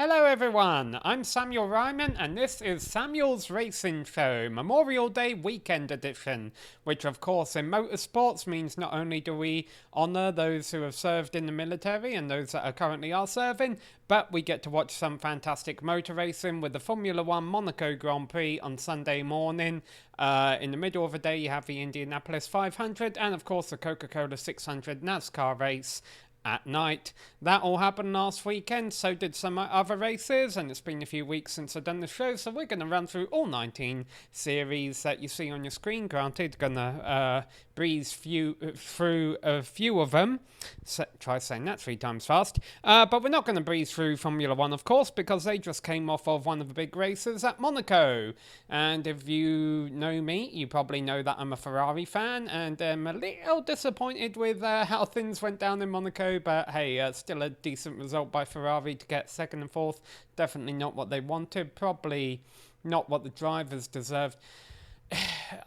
Hello everyone, I'm Samuel Ryman and this is Samuel's Racing Show, Memorial Day Weekend Edition, which of course in motorsports means not only do we honour those who have served in the military and those that currently are serving, but we get to watch some fantastic motor racing with the Formula One Monaco Grand Prix on Sunday morning. In the middle of the day you have the Indianapolis 500 and of course the Coca-Cola 600 NASCAR race at night. That all happened last weekend, so did some other races, and it's been a few weeks since I've done the show, so we're going to run through all 19 series that you see on your screen. Granted, going to breeze through a few of them. Try saying that 3 times fast. But we're not going to breeze through Formula One, of course, because they just came off of one of the big races at Monaco. And if you know me, you probably know that I'm a Ferrari fan, and I'm a little disappointed with how things went down in Monaco. But hey, still a decent result by Ferrari to get second and fourth. Definitely not what they wanted. Probably not what the drivers deserved.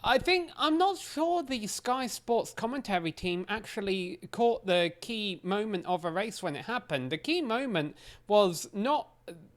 I'm not sure the Sky Sports commentary team actually caught the key moment of a race when it happened. The key moment was not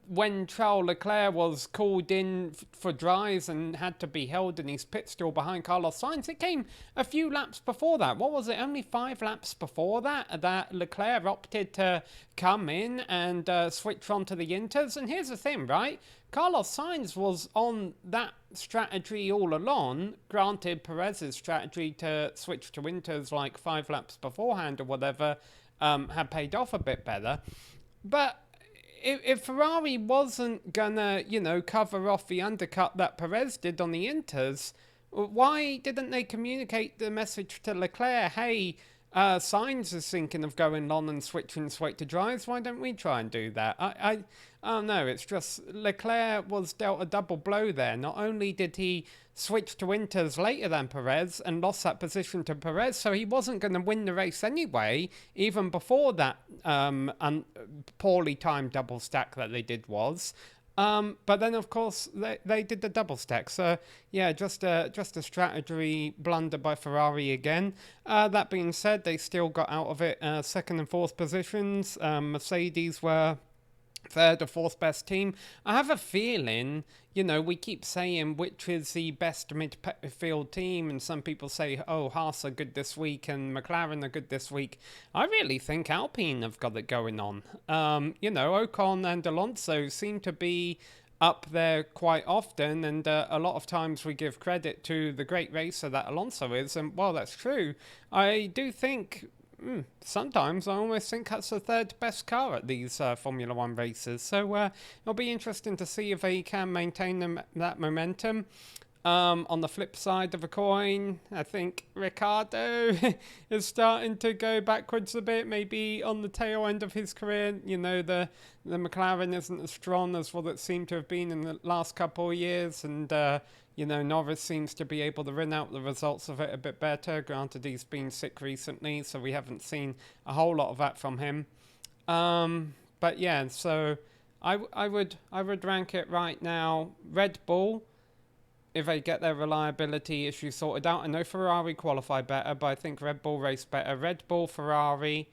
when Charles Leclerc was called in for dries and had to be held in his pit stall behind Carlos Sainz. It came a few laps before that. What was it? Only 5 laps before that Leclerc opted to come in and switch on to the Inters. And here's the thing, right? Carlos Sainz was on that strategy all along. Granted, Perez's strategy to switch to Inters like 5 laps beforehand or whatever had paid off a bit better. But if Ferrari wasn't gonna, cover off the undercut that Perez did on the Inters, why didn't they communicate the message to Leclerc? Hey, Sainz is thinking of going on and switching straight to dries. Why don't we try and do that? I don't know. It's just Leclerc was dealt a double blow there. Not only did he switch to Inters later than Perez and lost that position to Perez, so he wasn't going to win the race anyway, even before that poorly timed double stack that they did was. But then, of course, they did the double stack. So, yeah, just a strategy blunder by Ferrari again. That being said, they still got out of it second and fourth positions. Mercedes were third or fourth best team. I have a feeling, we keep saying which is the best midfield team, and some people say, oh, Haas are good this week and McLaren are good this week. I really think Alpine have got it going on. Ocon and Alonso seem to be up there quite often, and a lot of times we give credit to the great racer that Alonso is, and while that's true, I do think sometimes I almost think that's the third best car at these Formula One races. So it'll be interesting to see if they can maintain that momentum. On the flip side of the coin, I think Ricciardo is starting to go backwards a bit, maybe on the tail end of his career. The McLaren isn't as strong as what it seemed to have been in the last couple of years, and Norris seems to be able to run out the results of it a bit better. Granted, he's been sick recently, so we haven't seen a whole lot of that from him. But yeah, so I would rank it right now. Red Bull, if they get their reliability issue sorted out. I know Ferrari qualify better, but I think Red Bull race better. Red Bull, Ferrari,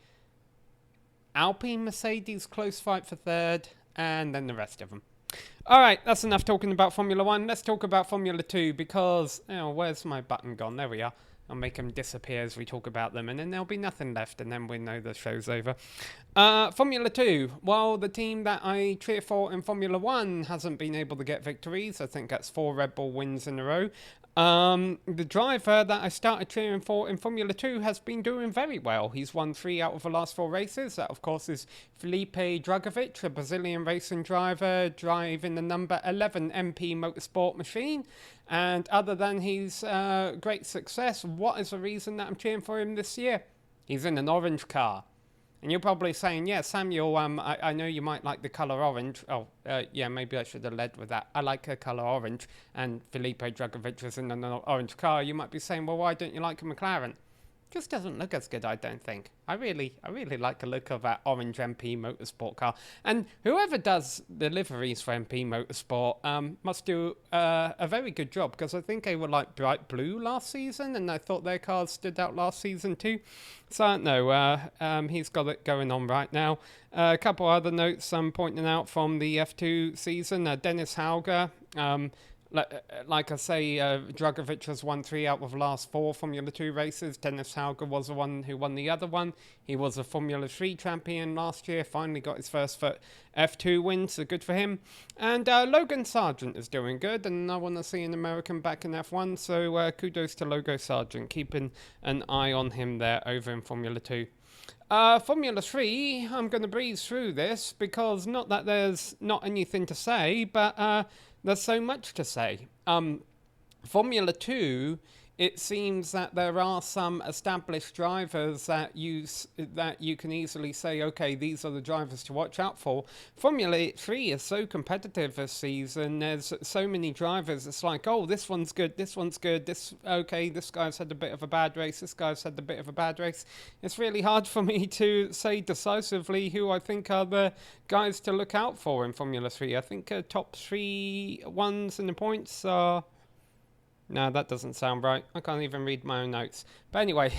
Alpine, Mercedes, close fight for third, and then the rest of them. Alright, that's enough talking about Formula 1. Let's talk about Formula 2 because, where's my button gone? There we are. I'll make them disappear as we talk about them, and then there'll be nothing left, and then we know the show's over. Formula 2. Well, the team that I cheer for in Formula 1 hasn't been able to get victories. I think that's 4 Red Bull wins in a row. The driver that I started cheering for in Formula 2 has been doing very well. He's won 3 out of the last 4 races. That, of course, is Felipe Drugovich, a Brazilian racing driver, driving the number 11 MP Motorsport machine. And other than his great success, what is the reason that I'm cheering for him this year? He's in an orange car. And you're probably saying, yeah, Samuel, I know you might like the colour orange. Oh, yeah, maybe I should have led with that. I like the colour orange, and Felipe Drugovich is in an orange car. You might be saying, well, why don't you like a McLaren? just doesn't look as good, I don't think. I really like the look of that orange MP Motorsport car. And whoever does the liveries for MP Motorsport must do a very good job, because I think they were like bright blue last season, and I thought their cars stood out last season too. So no, he's got it going on right now. A couple other notes I'm pointing out from the F2 season. Dennis Hauger. Like I say, Dragovic has won 3 out of the last 4 Formula 2 races. Dennis Hauger was the one who won the other one. He was a Formula 3 champion last year, finally got his first F2 win, so good for him. And Logan Sargent is doing good, and I want to see an American back in F1, so kudos to Logan Sargent, keeping an eye on him there over in Formula 2. Formula 3, I'm going to breeze through this, because not that there's not anything to say, but there's so much to say. Formula 2, it seems that there are some established drivers that you can easily say, okay, these are the drivers to watch out for. Formula 3 is so competitive this season. There's so many drivers. It's like, oh, this one's good, this one's good, this guy's had a bit of a bad race, this guy's had a bit of a bad race. It's really hard for me to say decisively who I think are the guys to look out for in Formula 3. I think top 3 ones in the points are... No, that doesn't sound right. I can't even read my own notes. But anyway,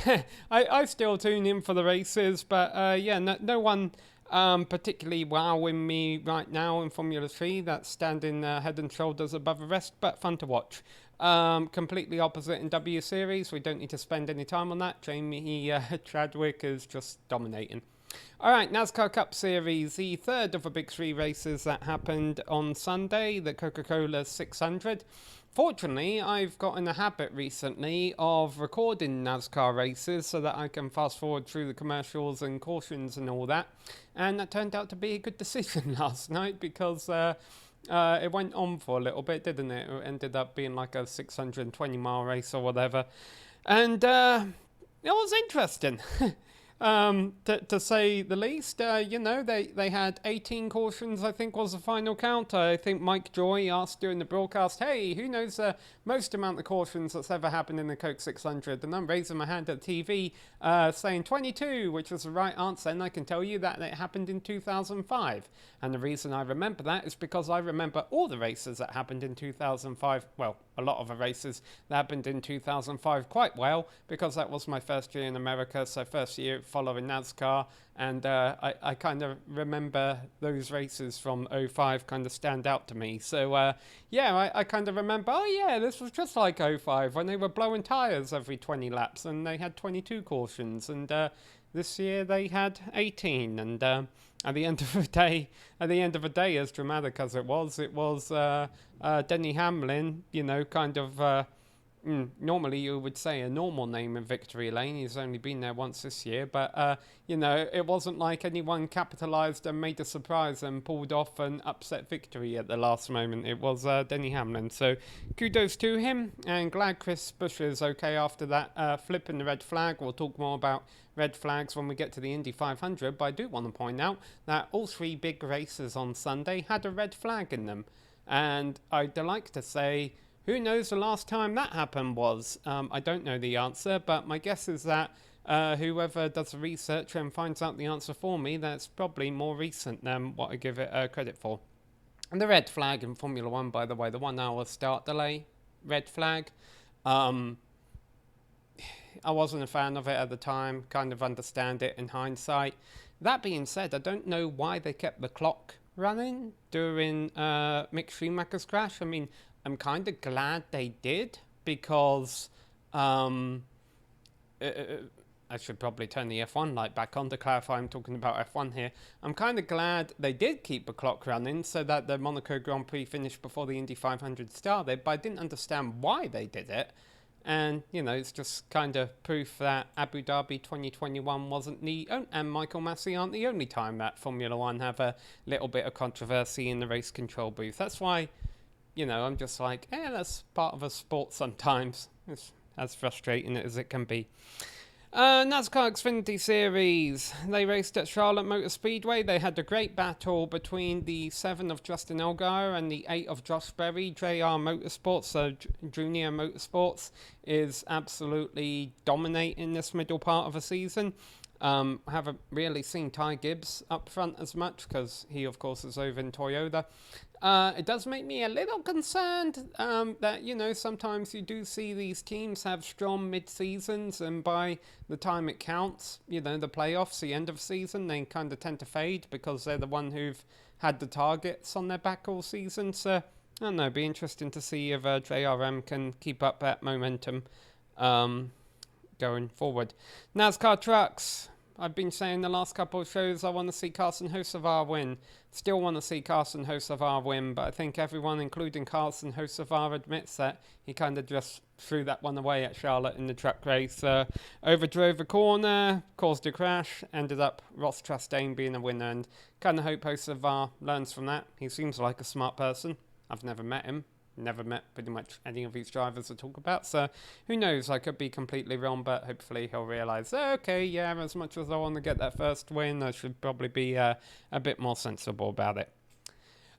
I still tune in for the races. But yeah, no one particularly wowing me right now in Formula 3. That's standing head and shoulders above the rest, but fun to watch. Completely opposite in W Series. We don't need to spend any time on that. Jamie Chadwick is just dominating. All right, NASCAR Cup Series, the third of the big 3 races that happened on Sunday, the Coca-Cola 600. Fortunately, I've got in the habit recently of recording NASCAR races so that I can fast forward through the commercials and cautions and all that. And that turned out to be a good decision last night, because it went on for a little bit, didn't it? It ended up being like a 620-mile race or whatever. And it was interesting. To say the least. You know, they had 18 cautions, I think was the final count. I think Mike Joy asked during the broadcast, hey, who knows the most amount of cautions that's ever happened in the Coke 600? And I'm raising my hand at the TV saying 22, which was the right answer, and I can tell you that it happened in 2005. And the reason I remember that is because I remember all the races that happened in 2005, well, a lot of the races that happened in 2005 quite well, because that was my first year in America, so first year following NASCAR, and I kind of remember those races from '05 kind of stand out to me. So yeah, I kind of remember, oh yeah, this was just like '05 when they were blowing tyres every 20 laps and they had 22 cautions, and this year they had 18, and at the end of the day, as dramatic as it was Denny Hamlin, you know, kind of normally you would say a normal name in victory lane. He's only been there once this year, but you know, it wasn't like anyone capitalized and made a surprise and pulled off an upset victory at the last moment. It was Denny Hamlin, so kudos to him, and glad Chris Buescher is okay after that flip in the red flag. We'll talk more about red flags when we get to the Indy 500, but I do want to point out that all 3 big races on Sunday had a red flag in them, and I'd like to say, who knows the last time that happened was? I don't know the answer, but my guess is that whoever does the research and finds out the answer for me, that's probably more recent than what I give it credit for. And the red flag in Formula 1, by the way, the 1 hour start delay red flag, I wasn't a fan of it at the time, kind of understand it in hindsight. That being said, I don't know why they kept the clock running during Mick Schumacher's crash. I mean, I'm kind of glad they did, because I should probably turn the F1 light back on to clarify I'm talking about F1 here. I'm kind of glad they did keep the clock running so that the Monaco Grand Prix finished before the Indy 500 started, but I didn't understand why they did it. And, you know, it's just kind of proof that Abu Dhabi 2021 wasn't and Michael Massey aren't the only time that Formula 1 have a little bit of controversy in the race control booth. That's why, you know, I'm just like, that's part of a sport sometimes. It's as frustrating as it can be. NASCAR Xfinity Series. They raced at Charlotte Motor Speedway. They had a great battle between the 7 of Justin Allgaier and the 8 of Josh Berry. JR Motorsports, so Junior Motorsports, is absolutely dominating this middle part of the season. Haven't really seen Ty Gibbs up front as much because he, of course, is over in Toyota. It does make me a little concerned that, sometimes you do see these teams have strong mid-seasons, and by the time it counts, the playoffs, the end of season, they kind of tend to fade because they're the one who've had the targets on their back all season. So, I don't know, it'd be interesting to see if JRM can keep up that momentum going forward. NASCAR Trucks. I've been saying the last couple of shows I want to see Carson Hocevar win. Still want to see Carson Hocevar win, but I think everyone, including Carson Hocevar, admits that he kind of just threw that one away at Charlotte in the truck race. Overdrove a corner, caused a crash, ended up Ross Chastain being a winner, and kind of hope Hocevar learns from that. He seems like a smart person. I've never met him. Never met pretty much any of these drivers to talk about, so who knows, I could be completely wrong, but hopefully he'll realise, okay, yeah, as much as I want to get that first win, I should probably be a bit more sensible about it.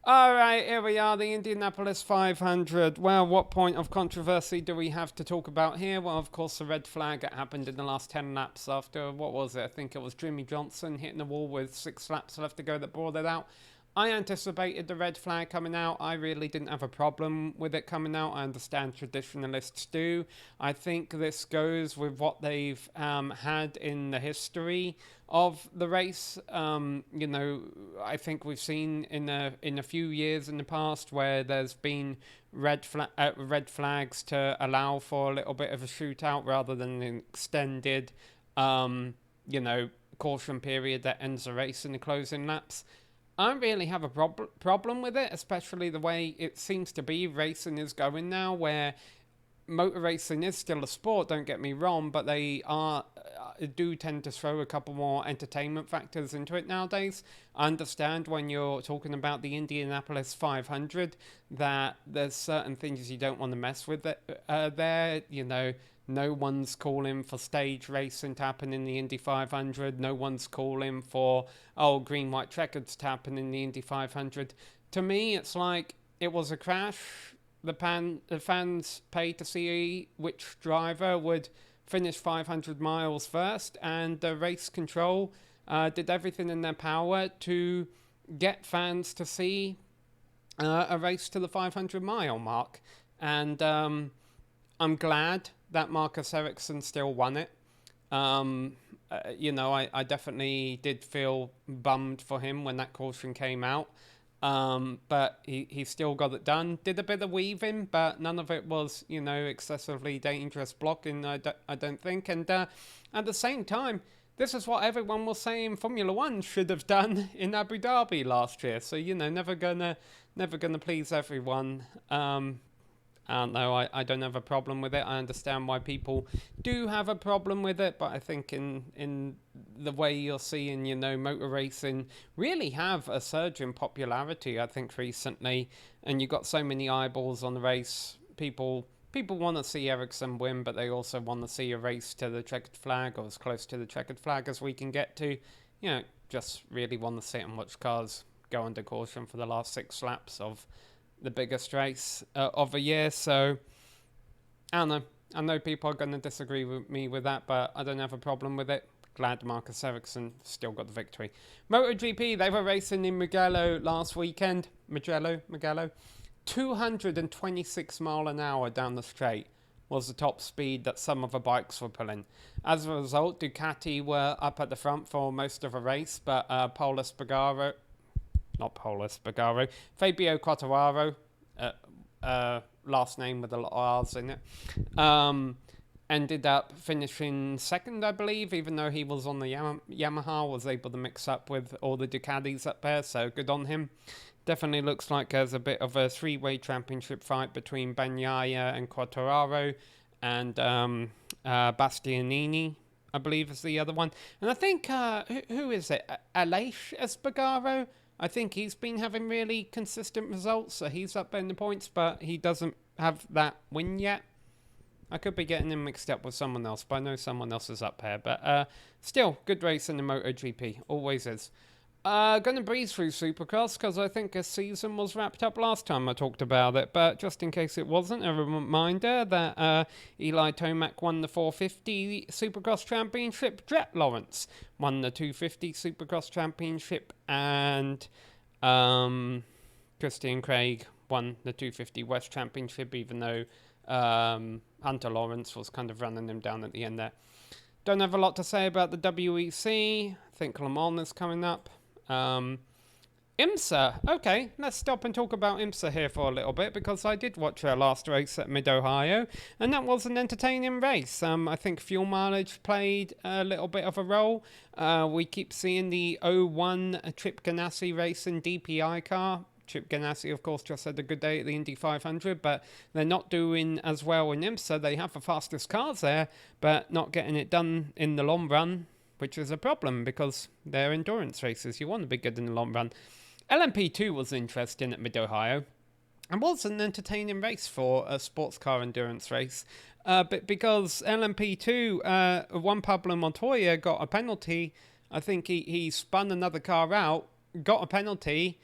Alright, here we are, the Indianapolis 500. Well, what point of controversy do we have to talk about here? Well, of course, the red flag that happened in the last 10 laps after, what was it? I think it was Jimmy Johnson hitting the wall with 6 laps left to go that brought it out. I anticipated the red flag coming out. I really didn't have a problem with it coming out. I understand traditionalists do. I think this goes with what they've had in the history of the race. I think we've seen in a few years in the past where there's been red flags to allow for a little bit of a shootout rather than an extended, caution period that ends the race in the closing laps. I don't really have a problem with it, especially the way it seems to be racing is going now, where motor racing is still a sport, don't get me wrong, but they do tend to throw a couple more entertainment factors into it nowadays. I understand when you're talking about the Indianapolis 500 that there's certain things you don't want to mess with there, No one's calling for stage racing to happen in the Indy 500. No one's calling for, green, white checkers to happen in the Indy 500. To me, it's like it was a crash. The fans paid to see which driver would finish 500 miles first, and the race control did everything in their power to get fans to see a race to the 500-mile mark. And I'm glad that Marcus Ericsson still won it. I definitely did feel bummed for him when that caution came out. But he still got it done. Did a bit of weaving, but none of it was, excessively dangerous blocking, I don't think. And at the same time, this is what everyone was saying Formula One should have done in Abu Dhabi last year. So, never gonna please everyone. I don't know, I don't have a problem with it. I understand why people do have a problem with it, but I think in the way you're seeing, motor racing really have a surge in popularity, I think, recently, and you've got so many eyeballs on the race. People want to see Ericsson win, but they also want to see a race to the checkered flag, or as close to the checkered flag as we can get to. Just really want to sit and watch cars go under caution for the last 6 laps of the biggest race of the year. So I don't know. I know people are going to disagree with me with that, but I don't have a problem with it. Glad Marcus Ericsson still got the victory. MotoGP, they were racing in Mugello last weekend. Mugello. 226 mile an hour down the straight was the top speed that some of the bikes were pulling. As a result, Ducati were up at the front for most of the race, but Fabio Quartararo, last name with a lot of R's in it, ended up finishing second, I believe, even though he was on the Yamaha, was able to mix up with all the Ducatis up there, so good on him. Definitely looks like there's a bit of a 3-way championship fight between Bagnaia and Quartararo, and Bastianini, I believe, is the other one. And I think, who is it? Aleix Espargaro? I think he's been having really consistent results, so he's up in the points, but he doesn't have that win yet. I could be getting him mixed up with someone else, but I know someone else is up here. But still, good race in the MotoGP. Always is. Gonna breeze through Supercross because I think a season was wrapped up last time I talked about it. But just in case it wasn't, a reminder that Eli Tomac won the 450 Supercross Championship. Jet Lawrence won the 250 Supercross Championship. And Christian Craig won the 250 West Championship, even though Hunter Lawrence was kind of running him down at the end there. Don't have a lot to say about the WEC. I think Le Mans is coming up. IMSA. Okay, let's stop and talk about IMSA here for a little bit because I did watch our last race at Mid-Ohio and that was an entertaining race. I think fuel mileage played a little bit of a role. We keep seeing the 01 Chip Ganassi race in DPI car. Chip Ganassi, of course, just had a good day at the Indy 500, but they're not doing as well in IMSA. They have the fastest cars there, but not getting it done in the long run, which is a problem because they're endurance races. You want to be good in the long run. LMP2 was interesting at Mid-Ohio and was an entertaining race for a sports car endurance race. But because LMP2, Juan Pablo Montoya got a penalty, I think he spun another car out, got a penalty,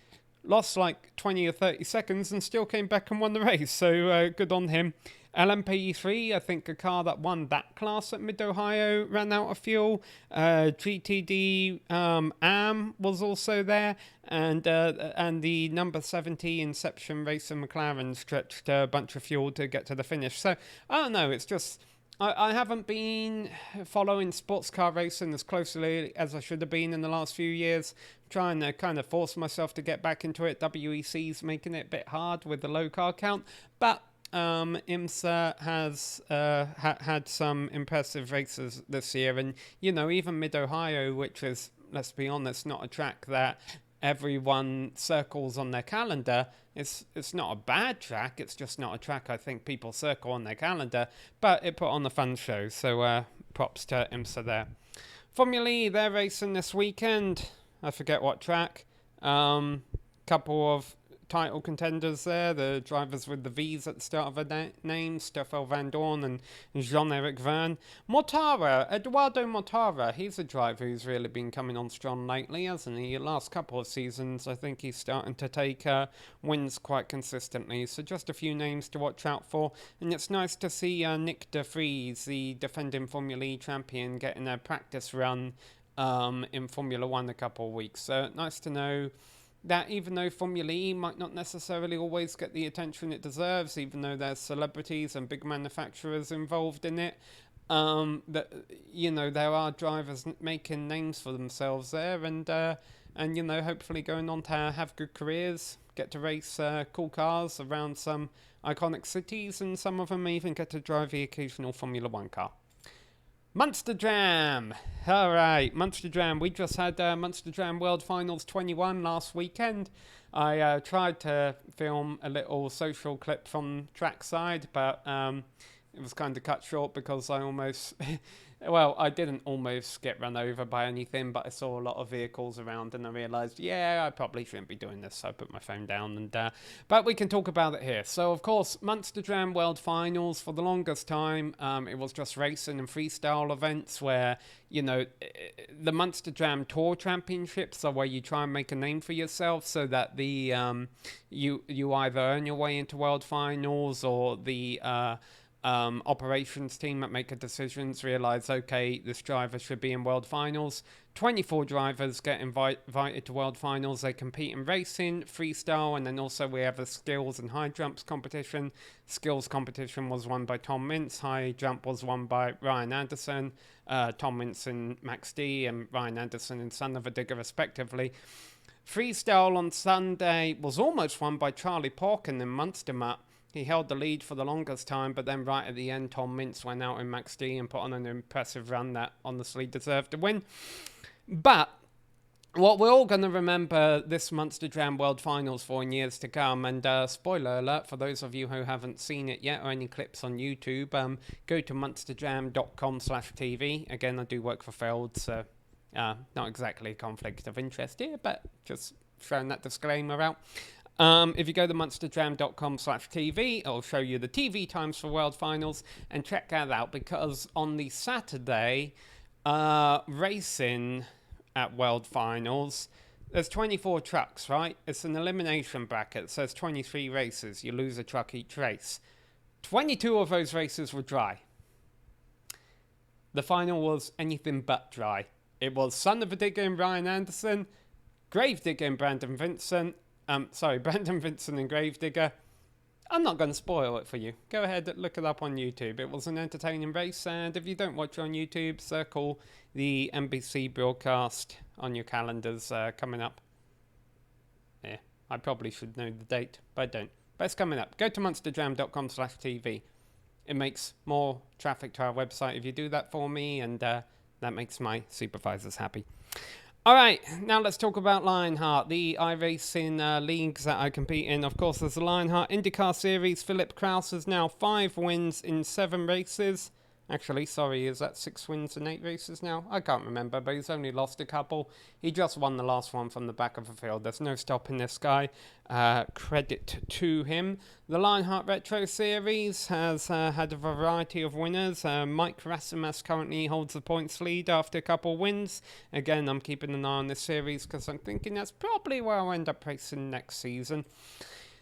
lost like 20 or 30 seconds and still came back and won the race. So good on him. LMP3, I think a car that won that class at Mid-Ohio ran out of fuel. GTD AM was also there. And the number 70 Inception Racer McLaren stretched a bunch of fuel to get to the finish. So, I don't know, it's just... I haven't been following sports car racing as closely as I should have been in the last few years. I'm trying to kind of force myself to get back into it. WEC's making it a bit hard with the low car count. But IMSA has had some impressive races this year. And, you know, even Mid-Ohio, which is, let's be honest, not a track that everyone circles on their calendar. It's not a bad track, it's just not a track I think people circle on their calendar, but it put on a fun show, so props to IMSA there. Formula E, they're racing this weekend. I forget what track. Couple of title contenders there, the drivers with the V's at the start of their names, Stoffel Van Dorn and Jean-Eric Verne. Mortara, Eduardo Mortara, he's a driver who's really been coming on strong lately, hasn't he? The last couple of seasons, I think he's starting to take wins quite consistently, so just a few names to watch out for. And it's nice to see Nick de Vries, the defending Formula E champion, getting a practice run in Formula 1 a couple of weeks. So nice to know that even though Formula E might not necessarily always get the attention it deserves, even though there's celebrities and big manufacturers involved in it, that, you know, there are drivers making names for themselves there and you know, hopefully going on to have good careers, get to race cool cars around some iconic cities, and some of them even get to drive the occasional Formula 1 car. Munster Jam. All right, Munster Jam. We just had Munster Jam World Finals 21 last weekend. I tried to film a little social clip from trackside, but it was kind of cut short because I almost... Well, I didn't almost get run over by anything, but I saw a lot of vehicles around and I realised, yeah, I probably shouldn't be doing this, so I put my phone down. But we can talk about it here. So, of course, Munster Jam World Finals, for the longest time, it was just racing and freestyle events where, you know, the Munster Jam Tour Championships are where you try and make a name for yourself so that the you either earn your way into World Finals or the... operations team that make decisions realize, okay, this driver should be in World Finals. 24 drivers get invited to World Finals. They compete in racing, freestyle, and then also we have a skills and high jumps competition. Skills competition was won by Tom Mintz. High jump was won by Ryan Anderson. Tom Mintz in Max D and Ryan Anderson in Son of a Digger, respectively. Freestyle on Sunday was almost won by Charlie Porkin in Munster Mutt. He held the lead for the longest time, but then right at the end, Tom Mintz went out in Max D and put on an impressive run that honestly deserved to win. But what we're all going to remember this Munster Jam World Finals for in years to come, and spoiler alert for those of you who haven't seen it yet or any clips on YouTube, go to munsterjam.com/TV. Again, I do work for Feld, so not exactly a conflict of interest here, but just throwing that disclaimer out. If you go to monsterjam.com/TV, it'll show you the TV times for World Finals, and check that out because on the Saturday racing at World Finals, there's 24 trucks, right? It's an elimination bracket. It says 23 races. You lose a truck each race. 22 of those races were dry. The final was anything but dry. It was Son of a Digger and Ryan Anderson, Gravedigger and Brandon Vincent. Brandon Vincent and Gravedigger. I'm not going to spoil it for you. Go ahead and look it up on YouTube. It was an entertaining race, and if you don't watch it on YouTube, circle the NBC broadcast on your calendars coming up. Yeah, I probably should know the date, but I don't. But it's coming up. Go to monsterjam.com/TV. It makes more traffic to our website if you do that for me, and that makes my supervisors happy. All right, now let's talk about Lionheart, the iRacing leagues that I compete in. Of course, there's the Lionheart IndyCar Series. Philip Kraus has now 5 wins in 7 races. Actually, sorry, is that 6 wins in 8 races now? I can't remember, but he's only lost a couple. He just won the last one from the back of the field. There's no stopping this guy. Credit to him. The Lionheart Retro Series has had a variety of winners. Mike Rasimas currently holds the points lead after a couple wins. Again, I'm keeping an eye on this series because I'm thinking that's probably where I'll end up racing next season.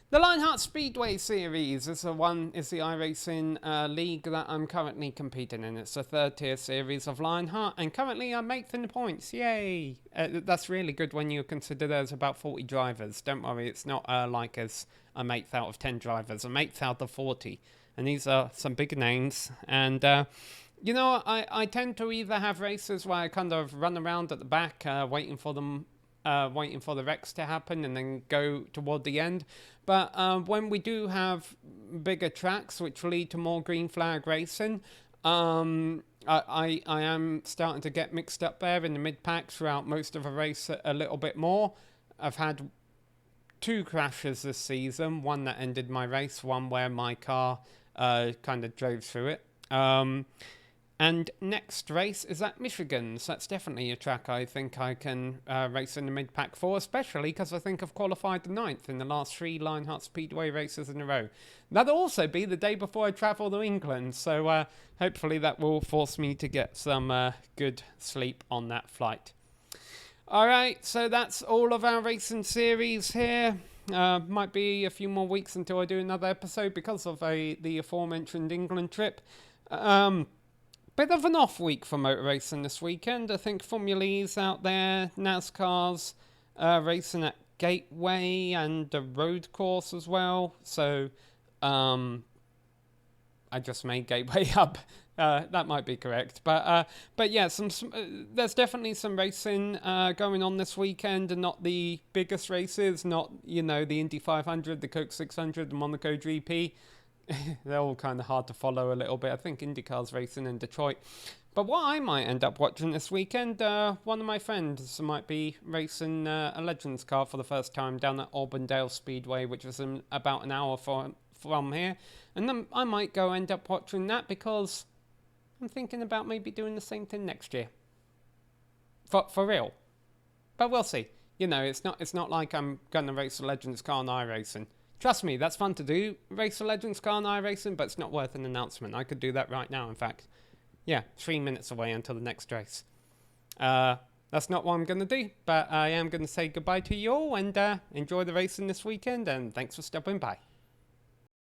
The Lionheart Speedway Series is the iRacing league that I'm currently competing in. It's the 3rd tier series of Lionheart, and currently I'm 8th in the points. Yay! That's really good when you consider there's about 40 drivers. Don't worry, it's not like I'm 8th out of 10 drivers. I'm 8th out of 40, and these are some big names. And you know, I tend to either have races where I kind of run around at the back, waiting for the wrecks to happen and then go toward the end. But when we do have bigger tracks which lead to more green flag racing, I am starting to get mixed up there in the mid-pack throughout most of a race a little bit more. I've had 2 crashes this season, one that ended my race, one where my car kind of drove through it. And next race is at Michigan, so that's definitely a track I think I can race in the mid-pack for, especially because I think I've qualified the 9th in the last 3 Lionheart Speedway races in a row. That'll also be the day before I travel to England, so hopefully that will force me to get some good sleep on that flight. Alright, so that's all of our racing series here. Might be a few more weeks until I do another episode because of the aforementioned England trip. Bit of an off week for motor racing this weekend. I think Formula E's out there, NASCAR's racing at Gateway and the road course as well. So I just made Gateway up. That might be correct. But yeah, there's definitely some racing going on this weekend, and not the biggest races, not, you know, the Indy 500, the Coke 600, the Monaco GP. They're all kind of hard to follow a little bit. I think IndyCar's racing in Detroit. But what I might end up watching this weekend, one of my friends might be racing a Legends car for the first time down at Auburndale Speedway, which is about an hour from here. And then I might go end up watching that because I'm thinking about maybe doing the same thing next year. For real. But we'll see. You know, it's not like I'm going to race a Legends car in iRacing. Trust me, that's fun to do, race a Legends car in iRacing, but it's not worth an announcement. I could do that right now, in fact. Yeah, 3 minutes away until the next race. That's not what I'm going to do, but I am going to say goodbye to you all, and enjoy the racing this weekend, and thanks for stopping by.